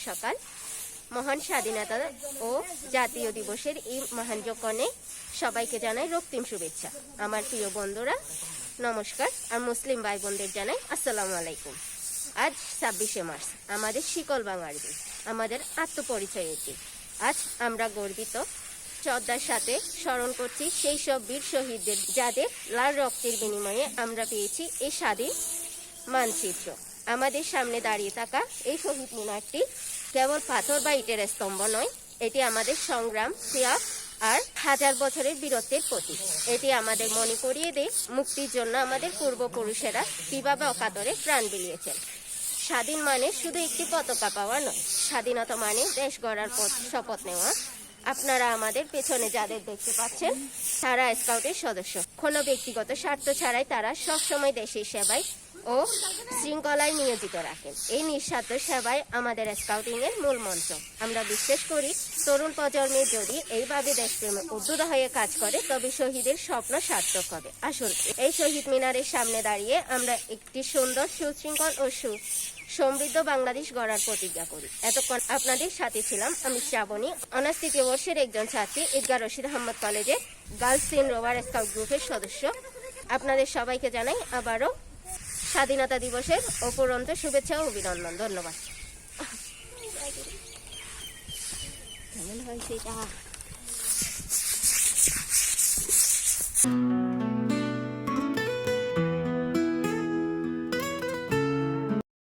সকাল। মহান স্বাধীনতা ও জাতীয় দিবসের এই মহান যজ্ঞে সবাইকে জানাই রক্তিম শুভেচ্ছা। আমার প্রিয় বন্ধুরা নমস্কার, আর মুসলিম ভাই বোনদের জানাই আসসালামু আলাইকুম। আজ 26শে মার্চ, আমাদের শিকল ভাঙার দিন, আমাদের আত্মপরিচয়ের দিন। আজ আমরা গর্বিত শ্রদ্ধার সাথে স্মরণ করছি সেই সব বীর শহীদদের, যাদের লাল রক্তের বিনিময়ে আমরা পেয়েছি এই স্বাধীন মানচিত্র। আমাদের সামনে দাঁড়িয়ে থাকা এই শহীদ মিনারটি কেবল পাথর বা ইটের স্তম্ভ নয়, এটি আমাদের সংগ্রাম, ত্যাগ আর হাজার বছরের বীরত্বের প্রতীক। এটি আমাদের মনে করিয়ে দেয় মুক্তির জন্য আমাদের পূর্বপুরুষেরা কিভাবে অকাতরে প্রাণ বিলিয়েছেন। স্বাধীন মানে শুধু একটি পতাকা পাওয়া নয়, স্বাধীনতা মানে দেশ গড়ার শপথ নেওয়া। আপনারা আমাদের পেছনে যাদের দেখতে পাচ্ছেন তারা স্কাউটের সদস্য। কোনো ব্যক্তিগত স্বার্থ ছাড়াই তারা সবসময় দেশের সেবায় ও শৃঙ্খলায় নিয়োজিত রাখেন। এই নিঃস্বার্থ সেবাই আমাদের স্কাউটিংয়ের মূল মন্ত্র। আমরা বিশ্বাস করি তরুণ প্রজন্মে যদি এইভাবে দেশপ্রেমে উদ্বুদ্ধ হয়ে কাজ করে তবে শহীদের স্বপ্ন সার্থক হবে। আসুন এই শহীদ মিনারের সামনে দাঁড়িয়ে আমরা একটি সুন্দর, সুশৃঙ্খল ও সমৃদ্ধ বাংলাদেশ গড়ার প্রতিজ্ঞা করি। এতক্ষণ আপনাদের সাথে ছিলাম আমি শ্রাবণী, অনার্স তৃতীয় বর্ষের একজন ছাত্রী, ঈদগাহ রশিদ আহমদ কলেজের গার্লস ইন রোভার স্কাউট গ্রুপের সদস্য। আপনাদের সবাইকে জানাই আবারও স্বাধীনতা দিবসের অপরন্ত শুভেচ্ছা ও অভিনন্দন। ধন্যবাদ। কেমন হয়েছে এটা?